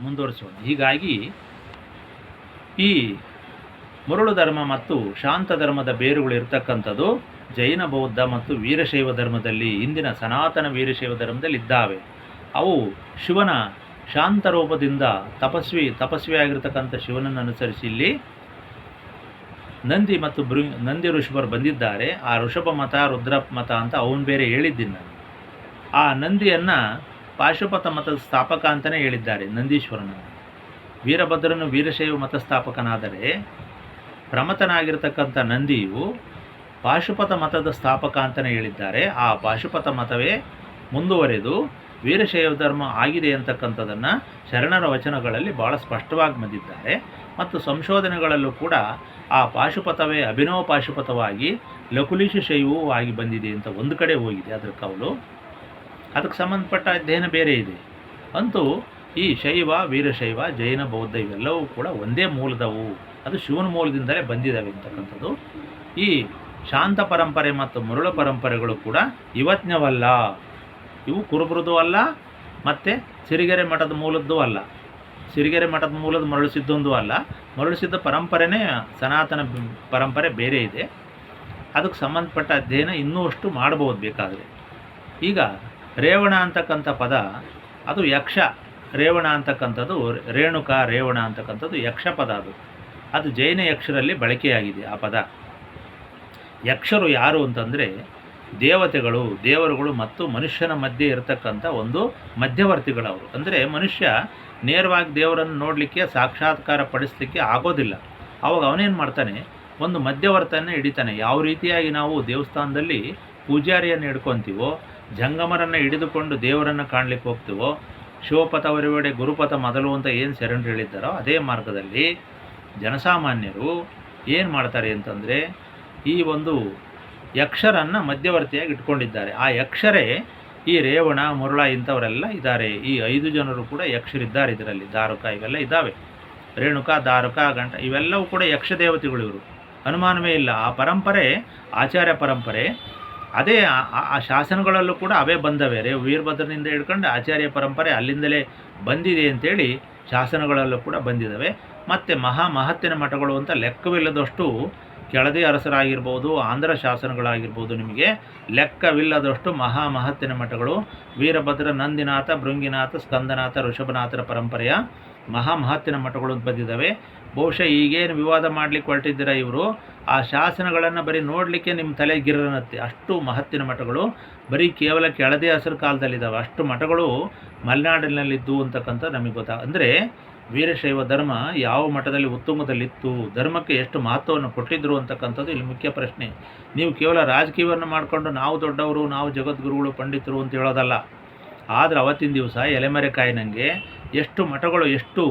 ಮುಂದುವರಿಸೋಣ. ಹೀಗಾಗಿ ಈ ಮರುಳು ಧರ್ಮ ಮತ್ತು ಶಾಂತ ಧರ್ಮದ ಬೇರುಗಳು ಇರ್ತಕ್ಕಂಥದ್ದು ಜೈನ ಬೌದ್ಧ ಮತ್ತು ವೀರಶೈವ ಧರ್ಮದಲ್ಲಿ, ಇಂದಿನ ಸನಾತನ ವೀರಶೈವ ಧರ್ಮದಲ್ಲಿ ಇದ್ದಾವೆ. ಅವು ಶಿವನ ಶಾಂತ ರೂಪದಿಂದ ತಪಸ್ವಿಯಾಗಿರ್ತಕ್ಕಂಥ ಶಿವನನ್ನು ಅನುಸರಿಸಿ ಇಲ್ಲಿ ನಂದಿ ಮತ್ತು ನಂದಿ ಋಷಭರು ಬಂದಿದ್ದಾರೆ. ಆ ಋಷಭ ಮತ ರುದ್ರ ಮತ ಅಂತ ಅವನು ಬೇರೆ ಹೇಳಿದ್ದೀನಿ ನಾನು. ಆ ನಂದಿಯನ್ನು ಪಾಶುಪತ ಮತದ ಸ್ಥಾಪಕ ಅಂತಲೇ ಹೇಳಿದ್ದಾರೆ ನಂದೀಶ್ವರನನ್ನು. ವೀರಭದ್ರನು ವೀರಶೈವ ಮತಸ್ಥಾಪಕನಾದರೆ ಪ್ರಮಥನಾಗಿರ್ತಕ್ಕಂಥ ನಂದಿಯು ಪಾಶುಪತ ಮತದ ಸ್ಥಾಪಕ ಅಂತಲೇ ಹೇಳಿದ್ದಾರೆ. ಆ ಪಾಶುಪತ ಮತವೇ ಮುಂದುವರೆದು ವೀರಶೈವ ಧರ್ಮ ಆಗಿದೆ ಅಂತಕ್ಕಂಥದ್ದನ್ನು ಶರಣರ ವಚನಗಳಲ್ಲಿ ಭಾಳ ಸ್ಪಷ್ಟವಾಗಿ ಬಂದಿದ್ದಾರೆ. ಮತ್ತು ಸಂಶೋಧನೆಗಳಲ್ಲೂ ಕೂಡ ಆ ಪಾಶುಪತವೇ ಅಭಿನವ ಪಾಶುಪತವಾಗಿ ಲಕುಲಿಶ ಶೈವವೂ ಆಗಿ ಬಂದಿದೆ ಅಂತ ಒಂದು ಕಡೆ ಹೋಗಿದೆ ಅದರ ಕವಲು. ಅದಕ್ಕೆ ಸಂಬಂಧಪಟ್ಟ ಅಧ್ಯಯನ ಬೇರೆ ಇದೆ. ಅಂತೂ ಈ ಶೈವ ವೀರಶೈವ ಜೈನ ಬೌದ್ಧ ಇವೆಲ್ಲವೂ ಕೂಡ ಒಂದೇ ಮೂಲದವು, ಅದು ಶಿವನ ಮೂಲದಿಂದಲೇ ಬಂದಿದ್ದಾವೆ ಅಂತಕ್ಕಂಥದ್ದು. ಈ ಶಾಂತ ಪರಂಪರೆ ಮತ್ತು ಮರುಳ ಪರಂಪರೆಗಳು ಕೂಡ ಇವತ್ತಿನವಲ್ಲ. ಇವು ಕುರುಬರದ್ದು ಅಲ್ಲ, ಮತ್ತು ಸಿರಿಗೆರೆ ಮಠದ ಮೂಲದ್ದು ಅಲ್ಲ. ಸಿರಿಗೆರೆ ಮಠದ ಮೂಲದ ಮರಳಿಸಿದ್ದೊಂದು ಅಲ್ಲ. ಮರಳಿಸಿದ್ದ ಪರಂಪರೆನೇ ಸನಾತನ ಪರಂಪರೆ ಬೇರೆ ಇದೆ. ಅದಕ್ಕೆ ಸಂಬಂಧಪಟ್ಟ ಅಧ್ಯಯನ ಇನ್ನೂ ಅಷ್ಟು ಮಾಡ್ಬೋದು ಬೇಕಾದರೆ. ಈಗ ರೇವಣ ಅಂತಕ್ಕಂಥ ಪದ ಅದು ಯಕ್ಷ. ರೇವಣ ಅಂತಕ್ಕಂಥದ್ದು ರೇಣುಕ ರೇವಣ ಅಂತಕ್ಕಂಥದ್ದು ಯಕ್ಷ ಪದ. ಅದು ಜೈನ ಯಕ್ಷರಲ್ಲಿ ಬಳಕೆಯಾಗಿದೆ ಆ ಪದ. ಯಕ್ಷರು ಯಾರು ಅಂತಂದರೆ ದೇವರುಗಳು ಮತ್ತು ಮನುಷ್ಯನ ಮಧ್ಯೆ ಇರತಕ್ಕಂಥ ಒಂದು ಮಧ್ಯವರ್ತಿಗಳವರು. ಅಂದರೆ ಮನುಷ್ಯ ನೇರವಾಗಿ ದೇವರನ್ನು ನೋಡಲಿಕ್ಕೆ ಸಾಕ್ಷಾತ್ಕಾರ ಪಡಿಸಲಿಕ್ಕೆ ಆಗೋದಿಲ್ಲ. ಆವಾಗ ಅವನೇನು ಮಾಡ್ತಾನೆ, ಒಂದು ಮಧ್ಯವರ್ತನ ಹಿಡಿತಾನೆ. ಯಾವ ರೀತಿಯಾಗಿ ನಾವು ದೇವಸ್ಥಾನದಲ್ಲಿ ಪೂಜಾರಿಯನ್ನು ಹಿಡ್ಕೊತೀವೋ, ಜಂಗಮರನ್ನು ಹಿಡಿದುಕೊಂಡು ದೇವರನ್ನು ಕಾಣಲಿಕ್ಕೆ ಹೋಗ್ತೀವೋ, ಶಿವಪಥ ಹೊರಗಡೆ ಗುರುಪಥ ಮೊದಲು ಅಂತ ಏನು ಶರಣರು ಹೇಳಿದ್ದಾರೋ ಅದೇ ಮಾರ್ಗದಲ್ಲಿ ಜನಸಾಮಾನ್ಯರು ಏನು ಮಾಡ್ತಾರೆ ಅಂತಂದರೆ ಈ ಒಂದು ಯಕ್ಷರನ್ನು ಮಧ್ಯವರ್ತಿಯಾಗಿ ಇಟ್ಕೊಂಡಿದ್ದಾರೆ. ಆ ಯಕ್ಷರೇ ಈ ರೇವಣ ಮುರುಳ ಇಂಥವರೆಲ್ಲ ಇದ್ದಾರೆ. ಈ 5 ಜನರು ಕೂಡ ಯಕ್ಷರಿದ್ದಾರೆ. ಇದರಲ್ಲಿ ದಾರುಕ ಇವೆಲ್ಲ ಇದ್ದಾವೆ. ರೇಣುಕ ದಾರುಕ ಗಂಟ ಇವೆಲ್ಲವೂ ಕೂಡ ಯಕ್ಷ ದೇವತೆಗಳು. ಇವರು ಅನುಮಾನವೇ ಇಲ್ಲ. ಆ ಪರಂಪರೆ ಆಚಾರ್ಯ ಪರಂಪರೆ. ಅದೇ ಆ ಶಾಸನಗಳಲ್ಲೂ ಕೂಡ ಅವೇ ಬಂದವೆ. ವೀರಭದ್ರನಿಂದ ಹಿಡ್ಕೊಂಡು ಆಚಾರ್ಯ ಪರಂಪರೆ ಅಲ್ಲಿಂದಲೇ ಬಂದಿದೆ ಅಂತೇಳಿ ಶಾಸನಗಳಲ್ಲೂ ಕೂಡ ಬಂದಿದ್ದಾವೆ. ಮತ್ತು ಮಹತ್ತಿನ ಮಠಗಳು ಅಂತ ಲೆಕ್ಕವಿಲ್ಲದಷ್ಟು ಕೆಳದಿ ಅರಸರಾಗಿರ್ಬೋದು, ಆಂಧ್ರ ಶಾಸನಗಳಾಗಿರ್ಬೋದು, ನಿಮಗೆ ಲೆಕ್ಕವಿಲ್ಲದಷ್ಟು ಮಹತ್ತಿನ ಮಠಗಳು ವೀರಭದ್ರ, ನಂದಿನಾಥ, ಭೃಂಗಿನಾಥ, ಸ್ಕಂದನಾಥ, ಋಷಭನಾಥರ ಪರಂಪರೆಯ ಮಹತ್ತಿನ ಮಠಗಳು ಬಂದಿದ್ದಾವೆ. ಬಹುಶಃ ಈಗೇನು ವಿವಾದ ಮಾಡಲಿಕ್ಕೆ ಹೊರಟಿದ್ದೀರ ಇವರು, ಆ ಶಾಸನಗಳನ್ನು ಬರೀ ನೋಡಲಿಕ್ಕೆ ನಿಮ್ಮ ತಲೆ ಗಿರ್ರನತ್ತೆ. ಅಷ್ಟು ಮಹತ್ತಿನ ಮಠಗಳು ಬರೀ ಕೇವಲ ಕೆಳದಿ ಹಸಿರು ಕಾಲದಲ್ಲಿದ್ದಾವೆ. ಅಷ್ಟು ಮಠಗಳು ಮಲೆನಾಡಿನಲ್ಲಿದ್ದು ಅಂತಕ್ಕಂಥ ನಮಗೆ ಅಂದರೆ ವೀರಶೈವ ಧರ್ಮ ಯಾವ ಮಠದಲ್ಲಿ ಉತ್ತುಂಗದಲ್ಲಿತ್ತು, ಧರ್ಮಕ್ಕೆ ಎಷ್ಟು ಮಹತ್ವವನ್ನು ಕೊಟ್ಟಿದ್ದರು ಅಂತಕ್ಕಂಥದ್ದು ಇಲ್ಲಿ ಮುಖ್ಯ ಪ್ರಶ್ನೆ. ನೀವು ಕೇವಲ ರಾಜಕೀಯವನ್ನು ಮಾಡಿಕೊಂಡು ನಾವು ದೊಡ್ಡವರು, ನಾವು ಜಗದ್ಗುರುಗಳು, ಪಂಡಿತರು ಅಂತ ಹೇಳೋದಲ್ಲ. ಆದರೆ ಅವತ್ತಿನ ದಿವಸ ಎಲೆಮರೆಕಾಯಿನಂಗೆ ಎಷ್ಟು ಮಠಗಳು ಎಷ್ಟು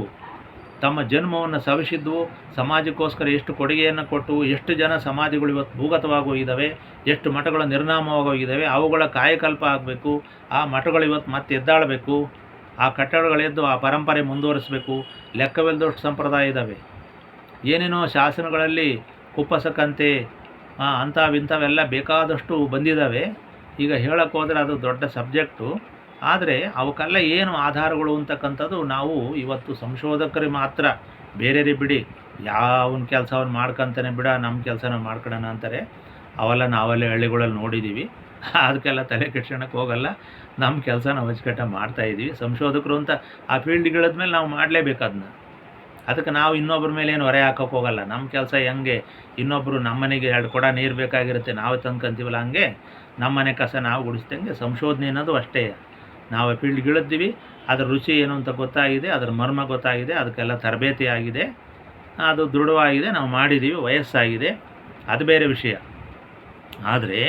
ತಮ್ಮ ಜನ್ಮವನ್ನು ಸವಿಸಿದ್ವು, ಸಮಾಜಕ್ಕೋಸ್ಕರ ಎಷ್ಟು ಕೊಡುಗೆಯನ್ನು ಕೊಟ್ಟು, ಎಷ್ಟು ಜನ ಸಮಾಧಿಗಳು ಇವತ್ತು ಭೂಗತವಾಗಿ ಹೋಗಿದ್ದಾವೆ, ಎಷ್ಟು ಮಠಗಳು ನಿರ್ನಾಮವಾಗಿ ಹೋಗಿದ್ದಾವೆ. ಅವುಗಳ ಕಾಯಕಲ್ಪ ಆಗಬೇಕು. ಆ ಮಠಗಳು ಇವತ್ತು ಮತ್ತೆ ಎದ್ದಾಳಬೇಕು. ಆ ಕಟ್ಟಡಗಳೆದ್ದು ಆ ಪರಂಪರೆ ಮುಂದುವರಿಸಬೇಕು. ಲೆಕ್ಕವಿಲ್ಲದಷ್ಟು ಸಂಪ್ರದಾಯ ಇದ್ದಾವೆ. ಏನೇನೋ ಶಾಸನಗಳಲ್ಲಿ ಕುಪ್ಪಸಕ್ಕಂತೆ ಅಂಥವಿಂಥವೆಲ್ಲ ಬೇಕಾದಷ್ಟು ಬಂದಿದ್ದಾವೆ. ಈಗ ಹೇಳೋಕ್ಕೆ ಹೋದರೆ ಅದು ದೊಡ್ಡ ಸಬ್ಜೆಕ್ಟು. ಆದರೆ ಅವಕ್ಕೆಲ್ಲ ಏನು ಆಧಾರಗಳು ಅಂತಕ್ಕಂಥದ್ದು ನಾವು ಇವತ್ತು ಸಂಶೋಧಕರಿಗೆ ಮಾತ್ರ. ಬೇರೆಯವ್ರಿಗೆ ಬಿಡಿ, ಯಾವನ ಕೆಲಸ ಅವ್ನು ಮಾಡ್ಕೊತಾನೆ, ಬಿಡ ನಮ್ಮ ಕೆಲಸ ನಾವು ಮಾಡ್ಕೊಳ್ಳೋಣ ಅಂತಾರೆ. ಅವೆಲ್ಲ ನಾವಲ್ಲೇ ಹಳ್ಳಿಗಳಲ್ಲಿ ನೋಡಿದ್ದೀವಿ. ಅದಕ್ಕೆಲ್ಲ ತಲೆ ಕೆಡ್ಸ್ಕೊಳಕ್ಕೆ ಹೋಗಲ್ಲ. ನಮ್ಮ ಕೆಲಸ ನಾವು ಅಚ್ಚುಕಟ್ಟಾಗಿ ಮಾಡ್ತಾಯಿದ್ದೀವಿ. ಸಂಶೋಧಕರು ಅಂತ ಆ ಫೀಲ್ಡ್ಗಳದ್ಮೇಲೆ ನಾವು ಮಾಡಲೇಬೇಕು ಅದನ್ನ. ಅದಕ್ಕೆ ನಾವು ಇನ್ನೊಬ್ಬರ ಮೇಲೆ ಏನು ಹೊರೆ ಹಾಕೋಕ್ಕೆ ಹೋಗಲ್ಲ. ನಮ್ಮ ಕೆಲಸ ಹೆಂಗೆ ಇನ್ನೊಬ್ಬರು ನಮ್ಮ ಮನೆಗೆ 2 ಕೊಡ ನೀರು ಬೇಕಾಗಿರುತ್ತೆ, ನಾವು ತಂದ್ಕೊಂತೀವಲ್ಲ, ಹಂಗೆ ನಮ್ಮ ಮನೆ ಕಸ ನಾವು ಗುಡಿಸ್ದಂಗೆ ಸಂಶೋಧನೆ ಅನ್ನೋದು ಅಷ್ಟೇ. ನಾವು ಫೀಲ್ಡ್ಗಿಳಿದ್ದೀವಿ, ಅದರ ರುಚಿ ಏನು ಅಂತ ಗೊತ್ತಾಗಿದೆ, ಅದರ ಮರ್ಮ ಗೊತ್ತಾಗಿದೆ, ಅದಕ್ಕೆಲ್ಲ ತರಬೇತಿ ಆಗಿದೆ, ಅದು ದೃಢವಾಗಿದೆ, ನಾವು ಮಾಡಿದ್ದೀವಿ, ವಯಸ್ಸಾಗಿದೆ, ಅದು ಬೇರೆ ವಿಷಯ. ಆದರೆ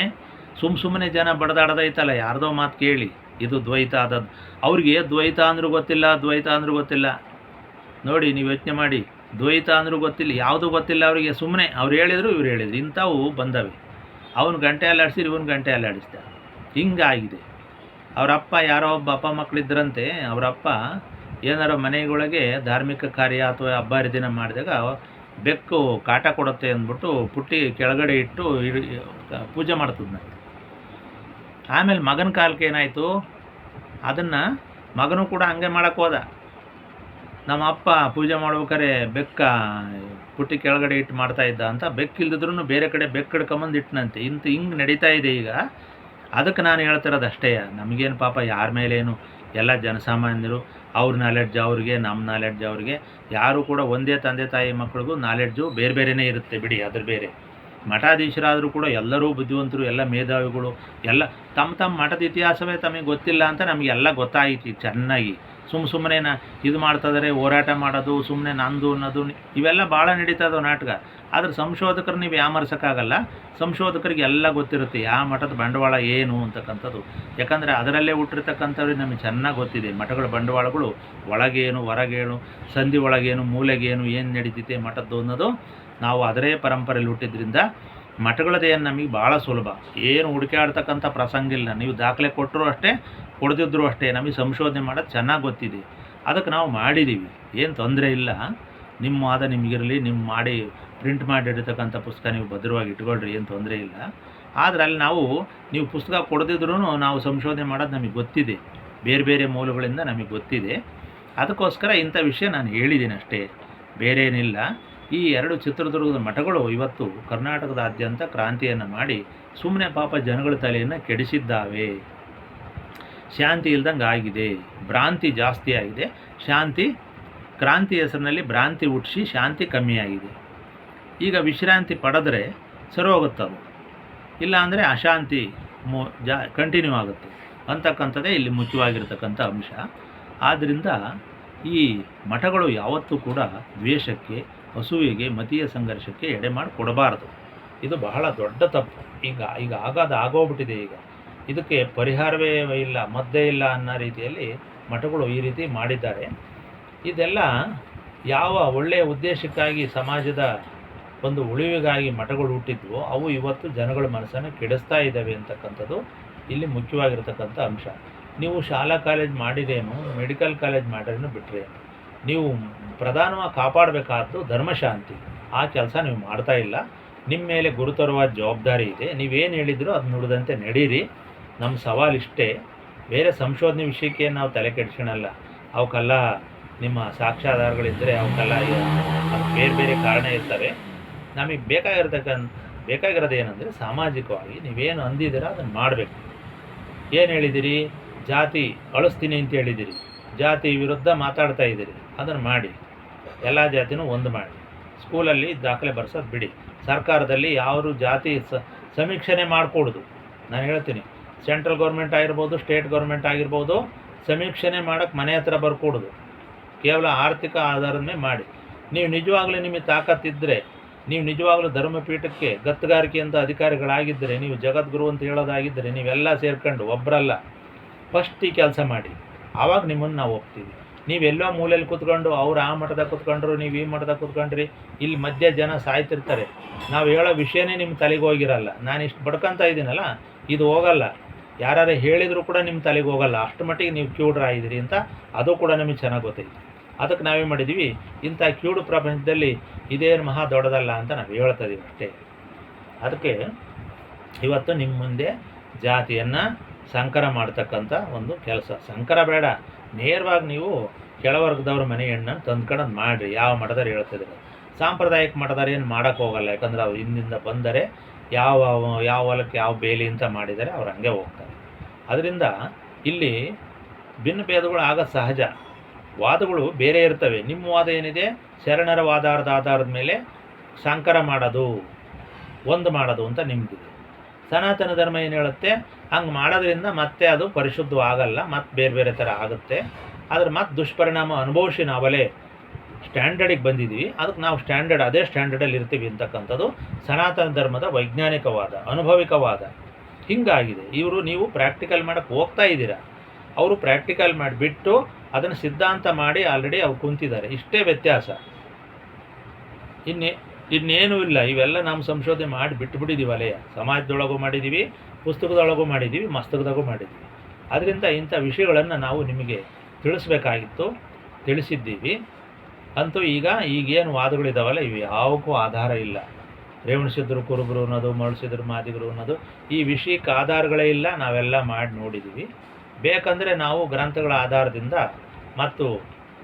ಸುಮ್ಮನೆ ಜನ ಬಡದಾಡೋದೈತಲ್ಲ, ಯಾರ್ದೋ ಮಾತು ಕೇಳಿ ಇದು ದ್ವೈತ ಆದದ್ದು. ಅವ್ರಿಗೆ ದ್ವೈತ ಅಂದರೂ ಗೊತ್ತಿಲ್ಲ, ದ್ವೈತ ಅಂದರೂ ಗೊತ್ತಿಲ್ಲ. ನೋಡಿ, ನೀವು ಯೋಚನೆ ಮಾಡಿ, ದ್ವೈತ ಅಂದರೂ ಗೊತ್ತಿಲ್ಲ, ಯಾವುದೂ ಗೊತ್ತಿಲ್ಲ ಅವರಿಗೆ. ಸುಮ್ಮನೆ ಅವ್ರು ಹೇಳಿದರು, ಇವ್ರು ಹೇಳಿದ್ರು, ಇಂಥವು ಬಂದವೆ. ಅವನು ಗಂಟೆ ಅಲ್ಲಾಡಿಸಿದ್ರು, ಇವನು ಗಂಟೆ ಅಲ್ಲಾಡಿಸ್ದ. ಹಿಂಗಾಗಿದೆ. ಅವರಪ್ಪ ಯಾರೋ ಒಬ್ಬ ಅಪ್ಪ ಮಕ್ಕಳಿದ್ದರಂತೆ. ಅವರಪ್ಪ ಏನಾರ ಮನೆಯೊಳಗೆ ಧಾರ್ಮಿಕ ಕಾರ್ಯ ಅಥವಾ ಹಬ್ಬ ಹರಿದಿನ ಮಾಡಿದಾಗ ಬೆಕ್ಕು ಕಾಟ ಕೊಡುತ್ತೆ ಅಂದ್ಬಿಟ್ಟು ಪುಟ್ಟಿ ಕೆಳಗಡೆ ಇಟ್ಟು ಪೂಜೆ ಮಾಡ್ತಿದ್ನಂತೆ. ಆಮೇಲೆ ಮಗನ ಕಾಲಕ್ಕೆ ಏನಾಯಿತು, ಅದನ್ನು ಮಗನೂ ಕೂಡ ಹಂಗೆ ಮಾಡೋಕ್ಕೆ ಹೋದ. ನಮ್ಮ ಅಪ್ಪ ಪೂಜೆ ಮಾಡ್ಬೇಕಾದ್ರೆ ಬೆಕ್ಕ ಪುಟ್ಟಿ ಕೆಳಗಡೆ ಇಟ್ಟು ಮಾಡ್ತಾ ಇದ್ದ ಅಂತ, ಬೆಕ್ಕಿಲ್ದಿದ್ರೂ ಬೇರೆ ಕಡೆ ಬೆಕ್ಕು ಹಿಡ್ಕೊಂಬಂದು ಇಟ್ಟನಂತೆ. ಹಿಂಗೆ ನಡೀತಾ ಇದೆ ಈಗ. ಅದಕ್ಕೆ ನಾನು ಹೇಳ್ತಿರೋದು ಅಷ್ಟೇ, ನಮಗೇನು ಪಾಪ ಯಾರ ಮೇಲೇನು, ಎಲ್ಲ ಜನಸಾಮಾನ್ಯರು, ಅವ್ರ ನಾಲೆಡ್ಜ್ ಅವ್ರಿಗೆ, ನಮ್ಮ ನಾಲೆಡ್ಜ್ ಅವ್ರಿಗೆ, ಯಾರು ಕೂಡ ಒಂದೇ ತಂದೆ ತಾಯಿ ಮಕ್ಕಳಿಗೂ ನಾಲೆಡ್ಜು ಬೇರೆ ಬೇರೆಯೇ ಇರುತ್ತೆ ಬಿಡಿ. ಅದ್ರ ಬೇರೆ ಮಠಾಧೀಶರಾದರೂ ಕೂಡ ಎಲ್ಲರೂ ಬುದ್ಧಿವಂತರು, ಎಲ್ಲ ಮೇಧಾವಿಗಳು, ಎಲ್ಲ ತಮ್ಮ ಮಠದ ಇತಿಹಾಸವೇ ತಮಗೆ ಗೊತ್ತಿಲ್ಲ ಅಂತ ನಮಗೆಲ್ಲ ಗೊತ್ತಾಯಿತು ಚೆನ್ನಾಗಿ. ಸುಮ್ಮನೆ ಇದು ಮಾಡ್ತಿದ್ದಾರೆ, ಹೋರಾಟ ಮಾಡೋದು, ಸುಮ್ಮನೆ ನಂದು ಅನ್ನೋದು, ಇವೆಲ್ಲ ಭಾಳ ನಡೀತದವು ನಾಟಕ. ಆದರೆ ಸಂಶೋಧಕರು ನೀವು ಯಾಮರ್ಸೋಕ್ಕಾಗಲ್ಲ. ಸಂಶೋಧಕರಿಗೆ ಎಲ್ಲ ಗೊತ್ತಿರುತ್ತೆ ಯಾವ ಮಠದ ಬಂಡವಾಳ ಏನು ಅಂತಕ್ಕಂಥದ್ದು. ಯಾಕಂದರೆ ಅದರಲ್ಲೇ ಹುಟ್ಟಿರ್ತಕ್ಕಂಥವ್ರಿಗೆ ನಮಗೆ ಚೆನ್ನಾಗಿ ಗೊತ್ತಿದೆ ಮಠಗಳ ಬಂಡವಾಳಗಳು ಒಳಗೇನು, ಹೊರಗೇನು, ಸಂಧಿ ಒಳಗೇನು, ಮೂಲೆಗೇನು, ಏನು ನಡೀತಿದೆ ಮಠದ್ದು ಅನ್ನೋದು. ನಾವು ಅದರೇ ಪರಂಪರೆಯಲ್ಲಿ ಹುಟ್ಟಿದ್ರಿಂದ ಮಠಗಳದೇನು ನಮಗೆ ಭಾಳ ಸುಲಭ, ಏನು ಹುಡುಕಾಡ್ತಕ್ಕಂಥ ಪ್ರಸಂಗ ಇಲ್ಲ. ನೀವು ದಾಖಲೆ ಕೊಟ್ಟರು ಅಷ್ಟೇ, ಕೊಡದಿದ್ದರೂ ಅಷ್ಟೇ, ನಮಗೆ ಸಂಶೋಧನೆ ಮಾಡೋದು ಚೆನ್ನಾಗಿ ಗೊತ್ತಿದೆ. ಅದಕ್ಕೆ ನಾವು ಮಾಡಿದ್ದೀವಿ, ಏನು ತೊಂದರೆ ಇಲ್ಲ. ನಿಮ್ಮ ವಾದ ನಿಮಗಿರಲಿ, ನಿಮ್ಮ ಮಾಡಿ ಪ್ರಿಂಟ್ ಮಾಡಿರ್ತಕ್ಕಂಥ ಪುಸ್ತಕ ನೀವು ಭದ್ರವಾಗಿ ಇಟ್ಕೊಳ್ರಿ, ಏನು ತೊಂದರೆ ಇಲ್ಲ. ಆದರೆ ಅಲ್ಲಿ ನೀವು ಪುಸ್ತಕ ಕೊಡದಿದ್ರೂ ನಾವು ಸಂಶೋಧನೆ ಮಾಡೋದು ನಮಗೆ ಗೊತ್ತಿದೆ, ಬೇರೆ ಬೇರೆ ಮೂಲಗಳಿಂದ ನಮಗೆ ಗೊತ್ತಿದೆ. ಅದಕ್ಕೋಸ್ಕರ ಇಂಥ ವಿಷಯ ನಾನು ಹೇಳಿದ್ದೀನಿ ಅಷ್ಟೇ, ಬೇರೆ ಏನಿಲ್ಲ. ಈ 2 ಚಿತ್ರದುರ್ಗದ ಮಠಗಳು ಇವತ್ತು ಕರ್ನಾಟಕದಾದ್ಯಂತ ಕ್ರಾಂತಿಯನ್ನು ಮಾಡಿ ಸುಮ್ಮನೆ ಪಾಪ ಜನಗಳ ತಲೆಯನ್ನು ಕೆಡಿಸಿದ್ದಾವೆ. ಶಾಂತಿ ಇಲ್ದಂಗೆ ಆಗಿದೆ, ಭ್ರಾಂತಿ ಜಾಸ್ತಿ ಆಗಿದೆ. ಕ್ರಾಂತಿ ಹೆಸರಿನಲ್ಲಿ ಭ್ರಾಂತಿ ಹುಟ್ಟಿಸಿ ಶಾಂತಿ ಕಮ್ಮಿಯಾಗಿದೆ. ಈಗ ವಿಶ್ರಾಂತಿ ಪಡೆದ್ರೆ ಸರಿ ಹೋಗುತ್ತದು, ಇಲ್ಲ ಅಂದರೆ ಅಶಾಂತಿ ಕಂಟಿನ್ಯೂ ಆಗುತ್ತೆ ಅಂತಕ್ಕಂಥದ್ದೇ ಇಲ್ಲಿ ಮುಖ್ಯವಾಗಿರ್ತಕ್ಕಂಥ ಅಂಶ. ಆದ್ದರಿಂದ ಈ ಮಠಗಳು ಯಾವತ್ತೂ ಕೂಡ ದ್ವೇಷಕ್ಕೆ, ಹಸುವಿಗೆ, ಮತೀಯ ಸಂಘರ್ಷಕ್ಕೆ ಎಡೆ ಮಾಡಿ ಕೊಡಬಾರದು. ಇದು ಬಹಳ ದೊಡ್ಡ ತಪ್ಪು. ಈಗ ಆಗೋಗ್ಬಿಟ್ಟಿದೆ. ಈಗ ಇದಕ್ಕೆ ಪರಿಹಾರವೇ ಇಲ್ಲ, ಮದ್ದೇ ಇಲ್ಲ ಅನ್ನೋ ರೀತಿಯಲ್ಲಿ ಮಠಗಳು ಈ ರೀತಿ ಮಾಡಿದ್ದಾರೆ. ಇದೆಲ್ಲ ಯಾವ ಒಳ್ಳೆಯ ಉದ್ದೇಶಕ್ಕಾಗಿ, ಸಮಾಜದ ಒಂದು ಉಳಿವಿಗಾಗಿ ಮಠಗಳು ಹುಟ್ಟಿದ್ವು, ಅವು ಇವತ್ತು ಜನಗಳ ಮನಸ್ಸನ್ನು ಕೆಡಿಸ್ತಾ ಇದ್ದಾವೆ ಅಂತಕ್ಕಂಥದ್ದು ಇಲ್ಲಿ ಮುಖ್ಯವಾಗಿರ್ತಕ್ಕಂಥ ಅಂಶ. ನೀವು ಶಾಲಾ ಕಾಲೇಜ್ ಮಾಡಿರೇನು, ಮೆಡಿಕಲ್ ಕಾಲೇಜ್ ಮಾಡಿರೇನು ಬಿಟ್ಟರೆ, ನೀವು ಪ್ರಧಾನವಾಗಿ ಕಾಪಾಡಬೇಕಾದ್ದು ಧರ್ಮಶಾಂತಿ. ಆ ಕೆಲಸ ನೀವು ಮಾಡ್ತಾ ಇಲ್ಲ. ನಿಮ್ಮ ಮೇಲೆ ಗುರುತರವಾದ ಜವಾಬ್ದಾರಿ ಇದೆ. ನೀವೇನು ಹೇಳಿದ್ರು ಅದು ನುಡಿದಂತೆ ನಡೀರಿ. ನಮ್ಮ ಸವಾಲಿಷ್ಟೇ, ಬೇರೆ ಸಂಶೋಧನೆ ವಿಷಯಕ್ಕೆ ನಾವು ತಲೆ ಕೆಡಿಸ್ಕೊಳಲ್ಲ. ಅವಕ್ಕೆಲ್ಲ ನಿಮ್ಮ ಸಾಕ್ಷ್ಯಾಧಾರಗಳಿದ್ದರೆ ಅವಕ್ಕೆಲ್ಲ ಬೇರೆ ಬೇರೆ ಕಾರಣ ಇರ್ತವೆ. ನಮಗೆ ಬೇಕಾಗಿರೋದು ಏನಂದರೆ ಸಾಮಾಜಿಕವಾಗಿ ನೀವೇನು ಅಂದಿದ್ದೀರ ಅದನ್ನು ಮಾಡಬೇಕು. ಏನು ಹೇಳಿದಿರಿ, ಜಾತಿ ಅಳಿಸ್ತೀನಿ ಅಂತ ಹೇಳಿದಿರಿ, ಜಾತಿ ವಿರುದ್ಧ ಮಾತಾಡ್ತಾ ಇದ್ದೀರಿ, ಅದನ್ನು ಮಾಡಿ. ಎಲ್ಲ ಜಾತಿನೂ ಒಂದು ಮಾಡಿ. ಸ್ಕೂಲಲ್ಲಿ ದಾಖಲೆ ಬರ್ಸೋದು ಬಿಡಿ. ಸರ್ಕಾರದಲ್ಲಿ ಯಾರು ಜಾತಿ ಸಮೀಕ್ಷೆನೇ ಮಾಡಿಕೊಡೋದು. ನಾನು ಹೇಳ್ತೀನಿ, ಸೆಂಟ್ರಲ್ ಗೌರ್ಮೆಂಟ್ ಆಗಿರ್ಬೋದು, ಸ್ಟೇಟ್ ಗೌರ್ಮೆಂಟ್ ಆಗಿರ್ಬೋದು, ಸಮೀಕ್ಷೆನೇ ಮಾಡೋಕ್ಕೆ ಮನೆ ಹತ್ರ ಬರ್ಕೊಡೋದು. ಕೇವಲ ಆರ್ಥಿಕ ಆಧಾರದ ಮೇಲೆ ಮಾಡಿ. ನೀವು ನಿಜವಾಗ್ಲೂ ನಿಮಗೆ ತಾಕತ್ತಿದ್ದರೆ, ನೀವು ನಿಜವಾಗ್ಲೂ ಧರ್ಮಪೀಠಕ್ಕೆ ಗತ್ತುಗಾರಿಕೆಯಿಂದ ಅಧಿಕಾರಿಗಳಾಗಿದ್ದರೆ, ನೀವು ಜಗದ್ಗುರು ಅಂತ ಹೇಳೋದಾಗಿದ್ದರೆ, ನೀವೆಲ್ಲ ಸೇರ್ಕೊಂಡು ಒಬ್ಬರಲ್ಲ ಫಸ್ಟ್ ಈ ಕೆಲಸ ಮಾಡಿ. ಆವಾಗ ನಿಮ್ಮನ್ನು ನಾವು ಒಪ್ತೀವಿ. ನೀವೆಲ್ಲೋ ಮೂಲೆಯಲ್ಲಿ ಕೂತ್ಕೊಂಡು ಅವ್ರು ಆ ಮಠದಾಗ ಕೂತ್ಕೊಂಡ್ರು, ನೀವು ಈ ಮಠದಾಗ ಕೂತ್ಕೊಂಡ್ರಿ, ಇಲ್ಲಿ ಮಧ್ಯೆ ಜನ ಸಾಯ್ತಿರ್ತಾರೆ. ನಾವು ಹೇಳೋ ವಿಷಯನೇ ನಿಮ್ಮ ತಲೆಗೆ ಹೋಗಿರಲ್ಲ. ನಾನು ಇಷ್ಟು ಬಡ್ಕೊತ ಇದ್ದೀನಲ್ಲ, ಇದು ಹೋಗಲ್ಲ. ಯಾರು ಹೇಳಿದರೂ ಕೂಡ ನಿಮ್ಮ ತಲೆಗೆ ಹೋಗಲ್ಲ. ಅಷ್ಟು ಮಟ್ಟಿಗೆ ನೀವು ಕ್ಯೂಡ್ರಾಗಿದ್ದೀರಿ ಅಂತ ಅದು ಕೂಡ ನಮಗೆ ಚೆನ್ನಾಗಿ ಗೊತ್ತೈತಿ. ಅದಕ್ಕೆ ನಾವೇ ಮಾಡಿದ್ದೀವಿ, ಇಂಥ ಕ್ಯೂಡು ಪ್ರಪಂಚದಲ್ಲಿ ಇದೇನು ಮಹಾ ದೊಡ್ಡದಲ್ಲ ಅಂತ ನಾವು ಹೇಳ್ತಾ ಇದೀವಿ ಅಷ್ಟೇ. ಅದಕ್ಕೆ ಇವತ್ತು ನಿಮ್ಮ ಮುಂದೆ ಜಾತಿಯನ್ನು ಸಂಕರ ಮಾಡ್ತಕ್ಕಂಥ ಒಂದು ಕೆಲಸ. ಸಂಕರ ಬೇಡ, ನೇರವಾಗಿ ನೀವು ಕೆಳವರ್ಗದವ್ರ ಮನೆ ಹೆಣ್ಣನ್ನು ತಂದ್ಕೊಂಡು ಮಾಡಿರಿ. ಯಾವ ಮಠದಾರು ಹೇಳ್ತಿದ್ರು, ಸಾಂಪ್ರದಾಯಿಕ ಮಠದಾರು ಏನು ಮಾಡೋಕ್ಕೆ ಹೋಗಲ್ಲ. ಯಾಕಂದ್ರೆ ಅವ್ರು ಹಿಂದಿಂದ ಬಂದರೆ ಯಾವ ಹೊಲಕ್ಕೆ ಯಾವ ಬೇಲಿ ಅಂತ ಮಾಡಿದರೆ ಅವ್ರು ಹಂಗೆ ಹೋಗ್ತಾರೆ. ಅದರಿಂದ ಇಲ್ಲಿ ಭಿನ್ನ ಭೇದಗಳು ಆಗೋದು ಸಹಜ. ವಾದಗಳು ಬೇರೆ ಇರ್ತವೆ. ನಿಮ್ಮ ವಾದ ಏನಿದೆ, ಶರಣರ ಆಧಾರದ ಮೇಲೆ ಸಂಕರ ಮಾಡೋದು, ಒಂದು ಮಾಡೋದು ಅಂತ ನಿಮ್ಮದಿದೆ. ಸನಾತನ ಧರ್ಮ ಏನು ಹೇಳುತ್ತೆ, ಹಂಗೆ ಮಾಡೋದ್ರಿಂದ ಮತ್ತೆ ಅದು ಪರಿಶುದ್ಧವಾಗಲ್ಲ, ಮತ್ತೆ ಬೇರೆ ಬೇರೆ ಥರ ಆಗುತ್ತೆ. ಆದರೆ ಮತ್ತೆ ದುಷ್ಪರಿಣಾಮ ಅನುಭವಿಸಿ ನಾವಲ್ಲೇ ಸ್ಟ್ಯಾಂಡರ್ಡಿಗೆ ಬಂದಿದ್ದೀವಿ. ಅದಕ್ಕೆ ನಾವು ಅದೇ ಸ್ಟ್ಯಾಂಡರ್ಡಲ್ಲಿ ಇರ್ತೀವಿ ಅಂತಕ್ಕಂಥದ್ದು ಸನಾತನ ಧರ್ಮದ ವೈಜ್ಞಾನಿಕವಾದ, ಅನುಭವಿಕವಾದ. ಹಿಂಗಾಗಿದೆ. ನೀವು ಪ್ರಾಕ್ಟಿಕಲ್ ಮಾಡೋಕ್ಕೆ ಹೋಗ್ತಾ ಇದ್ದೀರಾ, ಅವರು ಪ್ರಾಕ್ಟಿಕಲ್ ಮಾಡಿಬಿಟ್ಟು ಅದನ್ನು ಸಿದ್ಧಾಂತ ಮಾಡಿ ಆಲ್ರೆಡಿ ಅವ್ರು ಕುಂತಿದ್ದಾರೆ. ಇಷ್ಟೇ ವ್ಯತ್ಯಾಸ, ಇನ್ನೇನೂ ಇಲ್ಲ. ಇವೆಲ್ಲ ನಾವು ಸಂಶೋಧನೆ ಮಾಡಿ ಬಿಟ್ಟುಬಿಟ್ಟಿದ್ದೀವಿ. ಅಲೆಯ ಸಮಾಜದೊಳಗೂ ಮಾಡಿದ್ದೀವಿ, ಪುಸ್ತಕದೊಳಗೂ ಮಾಡಿದ್ದೀವಿ, ಮಸ್ತಕದಾಗೂ ಮಾಡಿದ್ದೀವಿ. ಅದರಿಂದ ಇಂಥ ವಿಷಯಗಳನ್ನು ನಾವು ನಿಮಗೆ ತಿಳಿಸ್ಬೇಕಾಗಿತ್ತು, ತಿಳಿಸಿದ್ದೀವಿ. ಅಂತೂ ಈಗೇನು ವಾದಗಳಿದ್ದಾವಲ್ಲ, ಇವು ಯಾವುಕ್ಕೂ ಆಧಾರ ಇಲ್ಲ. ರೇವಣಸಿದ್ರು ಕುರುಬರು ಅನ್ನೋದು, ಮರುಳಿಸಿದ್ರು ಮಾದಿಗರು ಅನ್ನೋದು, ಈ ವಿಷಯಕ್ಕೆ ಆಧಾರಗಳೇ ಇಲ್ಲ. ನಾವೆಲ್ಲ ಮಾಡಿ ನೋಡಿದ್ದೀವಿ. ಬೇಕಂದರೆ ನಾವು ಗ್ರಂಥಗಳ ಆಧಾರದಿಂದ ಮತ್ತು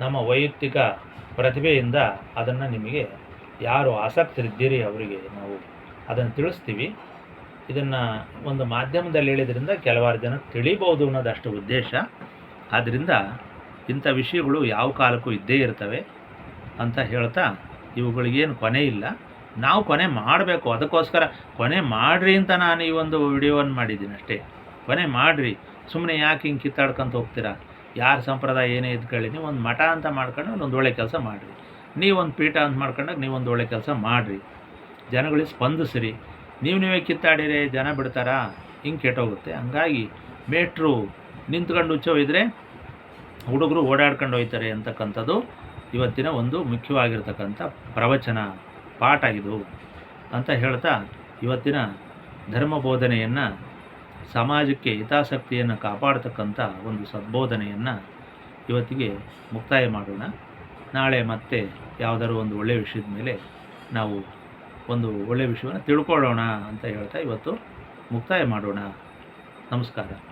ನಮ್ಮ ವೈಯಕ್ತಿಕ ಪ್ರತಿಭೆಯಿಂದ ಅದನ್ನು ನಿಮಗೆ ಯಾರು ಆಸಕ್ತರಿದ್ದೀರಿ ಅವರಿಗೆ ನಾವು ಅದನ್ನು ತಿಳಿಸ್ತೀವಿ. ಇದನ್ನು ಒಂದು ಮಾಧ್ಯಮದಲ್ಲಿ ಹೇಳಿದ್ರಿಂದ ಕೆಲವಾರು ಜನ ತಿಳಿಬೋದು ಅನ್ನೋದಷ್ಟು ಉದ್ದೇಶ. ಆದ್ದರಿಂದ ಇಂಥ ವಿಷಯಗಳು ಯಾವ ಕಾಲಕ್ಕೂ ಇದ್ದೇ ಇರ್ತವೆ ಅಂತ ಹೇಳ್ತಾ, ಇವುಗಳಿಗೇನು ಕೊನೆ ಇಲ್ಲ, ನಾವು ಕೊನೆ ಮಾಡಬೇಕು. ಅದಕ್ಕೋಸ್ಕರ ಕೊನೆ ಮಾಡಿರಿ ಅಂತ ನಾನು ಈ ಒಂದು ವಿಡಿಯೋವನ್ನು ಮಾಡಿದ್ದೀನಿ ಅಷ್ಟೇ. ಕೊನೆ ಮಾಡಿರಿ, ಸುಮ್ಮನೆ ಯಾಕೆ ಹಿಂಗೆ ಕಿತ್ತಾಡ್ಕೊಂತ ಹೋಗ್ತೀರಾ? ಯಾರ ಸಂಪ್ರದಾಯ ಏನೇ ಇದ್ಕೊಳ್ಳಿ, ನೀವು ಒಂದು ಮಠ ಅಂತ ಮಾಡ್ಕೊಂಡು ಒಂದು ಒಳ್ಳೆ ಕೆಲಸ ಮಾಡಿರಿ, ನೀವೊಂದು ಪೀಠ ಅಂತ ಮಾಡ್ಕೊಂಡಾಗ ನೀವೊಂದು ಒಳ್ಳೆ ಕೆಲಸ ಮಾಡಿರಿ, ಜನಗಳಿಗೆ ಸ್ಪಂದಿಸ್ರಿ. ನೀವೇ ಕಿತ್ತಾಡಿರೆ ಜನ ಬಿಡ್ತಾರಾ? ಹಿಂಗೆ ಕೆಟ್ಟೋಗುತ್ತೆ. ಹಂಗಾಗಿ ಮೇಟ್ರು ನಿಂತ್ಕೊಂಡು ಹುಚ್ಚೋಯಿದ್ರೆ ಹುಡುಗರು ಓಡಾಡ್ಕೊಂಡು ಹೋಗ್ತಾರೆ ಅಂತಕ್ಕಂಥದ್ದು ಇವತ್ತಿನ ಒಂದು ಮುಖ್ಯವಾಗಿರ್ತಕ್ಕಂಥ ಪ್ರವಚನ ಪಾಠ ಇದು ಅಂತ ಹೇಳ್ತಾ, ಇವತ್ತಿನ ಧರ್ಮ ಬೋಧನೆಯನ್ನು, ಸಮಾಜಕ್ಕೆ ಹಿತಾಸಕ್ತಿಯನ್ನು ಕಾಪಾಡ್ತಕ್ಕಂಥ ಒಂದು ಸದ್ಬೋಧನೆಯನ್ನು ಇವತ್ತಿಗೆ ಮುಕ್ತಾಯ ಮಾಡೋಣ. ನಾಳೆ ಮತ್ತೆ ಯಾವುದಾದ್ರು ಒಂದು ಒಳ್ಳೆಯ ವಿಷಯದ ಮೇಲೆ ನಾವು ಒಂದು ಒಳ್ಳೆಯ ವಿಷಯವನ್ನು ತಿಳ್ಕೊಳ್ಳೋಣ ಅಂತ ಹೇಳ್ತಾ ಇವತ್ತು ಮುಕ್ತಾಯ ಮಾಡೋಣ. ನಮಸ್ಕಾರ.